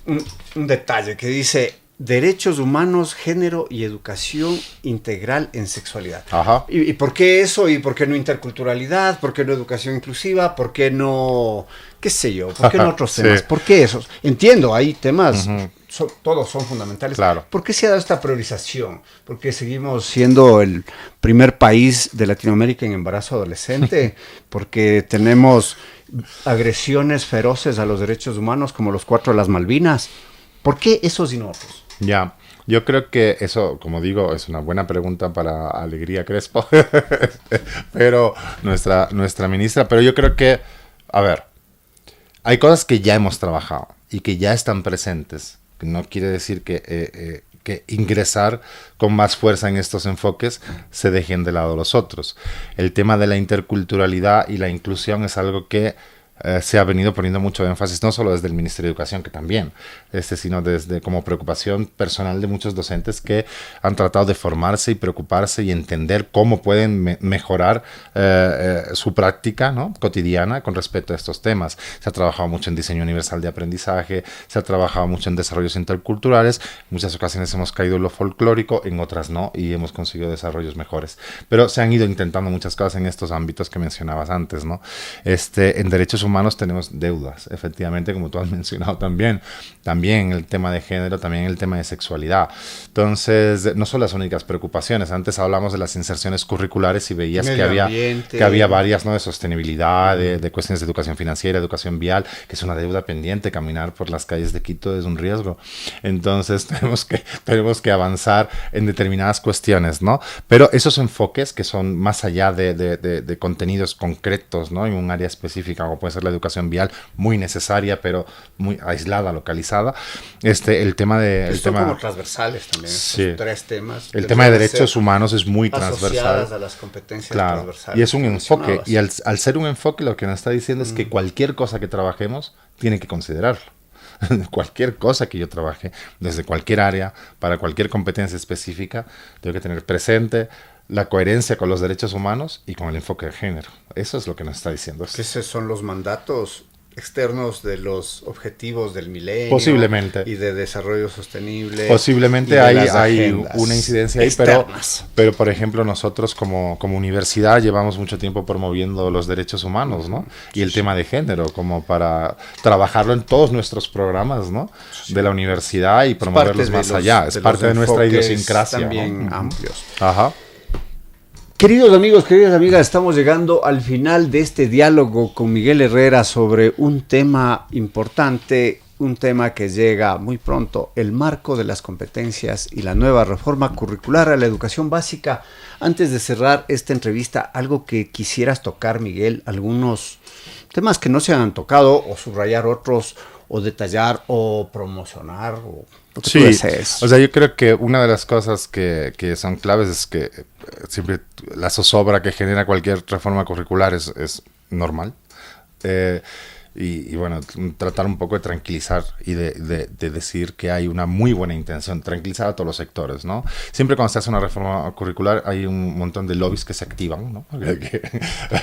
un detalle que dice... Derechos humanos, género y educación integral en sexualidad. Ajá. ¿Y por qué eso? ¿Y por qué no interculturalidad? ¿Por qué no educación inclusiva? ¿Por qué no, qué sé yo? ¿Por qué no otros temas? ¿Por qué esos? Entiendo, hay temas, todos son fundamentales. Claro. ¿Por qué se ha dado esta priorización? ¿Por qué seguimos siendo el primer país de Latinoamérica en embarazo adolescente? Porque tenemos agresiones feroces a los derechos humanos como los 4 de las Malvinas. ¿Por qué esos y no otros? Ya, yo creo que eso, como digo, es una buena pregunta para Alegría Crespo, pero nuestra ministra, pero yo creo que, a ver, hay cosas que ya hemos trabajado y que ya están presentes, no quiere decir que ingresar con más fuerza en estos enfoques se dejen de lado los otros. El tema de la interculturalidad y la inclusión es algo que se ha venido poniendo mucho énfasis, no solo desde el Ministerio de Educación, que también, sino desde como preocupación personal de muchos docentes que han tratado de formarse y preocuparse y entender cómo pueden mejorar su práctica, ¿no?, cotidiana con respecto a estos temas. Se ha trabajado mucho en diseño universal de aprendizaje, se ha trabajado mucho en desarrollos interculturales, en muchas ocasiones hemos caído en lo folclórico, en otras no, y hemos conseguido desarrollos mejores. Pero se han ido intentando muchas cosas en estos ámbitos que mencionabas antes, ¿no? En derechos humanos tenemos deudas, efectivamente, como tú has mencionado también el tema de género, también el tema de sexualidad. Entonces, no son las únicas preocupaciones. Antes hablamos de las inserciones curriculares y veías que había varias, ¿no?, de sostenibilidad, de cuestiones de educación financiera, educación vial, que es una deuda pendiente. Caminar por las calles de Quito es un riesgo. Entonces, tenemos que avanzar en determinadas cuestiones, ¿no? Pero esos enfoques que son más allá de contenidos concretos, ¿no?, en un área específica, como puede ser hacer la educación vial, muy necesaria, pero muy aislada, localizada. El tema de... Son como transversales también, sí. estos 3 temas. El tema de derechos humanos es muy transversal. A las competencias transversales. Y es un enfoque, y al ser un enfoque lo que nos está diciendo es que cualquier cosa que trabajemos tiene que considerarlo. Cualquier cosa que yo trabaje, desde cualquier área, para cualquier competencia específica, tengo que tener presente la coherencia con los derechos humanos y con el enfoque de género. Eso es lo que nos está diciendo. Que esos son los mandatos externos de los objetivos del milenio. Posiblemente. Y de desarrollo sostenible. Posiblemente hay una incidencia ahí, pero por ejemplo nosotros como universidad llevamos mucho tiempo promoviendo los derechos humanos, ¿no? Y el tema de género, como para trabajarlo en todos nuestros programas, ¿no? Sí. De la universidad y promoverlos más allá. Es parte de nuestra idiosincrasia. También amplios. Ajá. Queridos amigos, queridas amigas, estamos llegando al final de este diálogo con Miguel Herrera sobre un tema importante, un tema que llega muy pronto, el marco de las competencias y la nueva reforma curricular a la educación básica. Antes de cerrar esta entrevista, algo que quisieras tocar, Miguel, algunos temas que no se han tocado, o subrayar otros, o detallar, o promocionar, o lo que tú desees. O sea, yo creo que una de las cosas que son claves es que siempre la zozobra que genera cualquier reforma curricular es normal. Y bueno, tratar un poco de tranquilizar y de decir que hay una muy buena intención, tranquilizar a todos los sectores, ¿no? Siempre cuando se hace una reforma curricular hay un montón de lobbies que se activan, ¿no?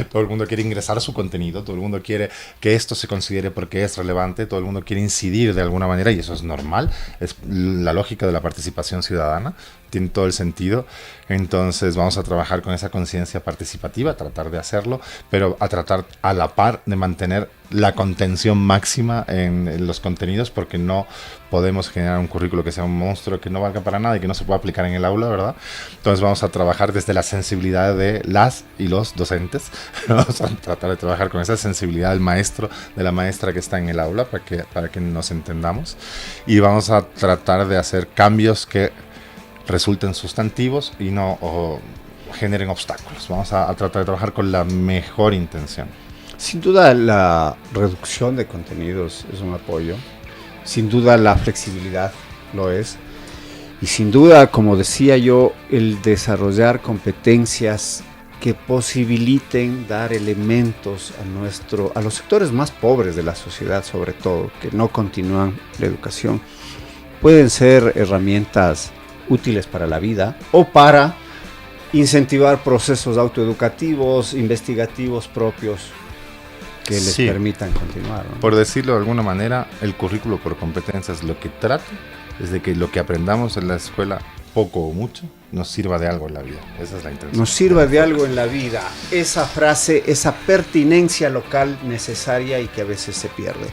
Todo el mundo quiere ingresar a su contenido, todo el mundo quiere que esto se considere porque es relevante, todo el mundo quiere incidir de alguna manera y eso es normal, es la lógica de la participación ciudadana. Tiene todo el sentido. Entonces vamos a trabajar con esa conciencia participativa, tratar de hacerlo, pero a tratar a la par de mantener la contención máxima en los contenidos, porque no podemos generar un currículo que sea un monstruo, que no valga para nada y que no se pueda aplicar en el aula, ¿verdad? Entonces vamos a trabajar desde la sensibilidad de las y los docentes. Vamos a tratar de trabajar con esa sensibilidad del maestro, de la maestra que está en el aula, para que nos entendamos. Y vamos a tratar de hacer cambios que resulten sustantivos y no generen obstáculos. Vamos a tratar de trabajar con la mejor intención. Sin duda la reducción de contenidos es un apoyo, sin duda la flexibilidad lo es, y sin duda, como decía yo, el desarrollar competencias que posibiliten dar elementos a los sectores más pobres de la sociedad, sobre todo, que no continúan la educación, pueden ser herramientas útiles para la vida o para incentivar procesos autoeducativos, investigativos propios que les permitan continuar, ¿no? Por decirlo de alguna manera, el currículo por competencias lo que trata es de que lo que aprendamos en la escuela, poco o mucho, nos sirva de algo en la vida. Esa es la intención. Nos sirva de algo en la vida. Esa frase, esa pertinencia local necesaria y que a veces se pierde.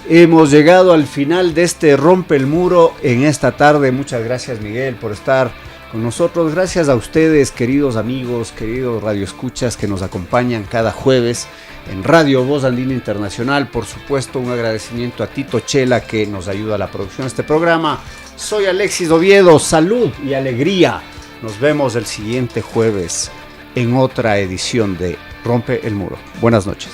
Hemos llegado al final de este Rompe el Muro en esta tarde. Muchas gracias, Miguel, por estar con nosotros. Gracias a ustedes, queridos amigos, queridos radioescuchas que nos acompañan cada jueves en Radio Voz Andina Internacional. Por supuesto, un agradecimiento a Tito Chela, que nos ayuda a la producción de este programa. Soy Alexis Oviedo. Salud y alegría. Nos vemos el siguiente jueves en otra edición de Rompe el Muro. Buenas noches.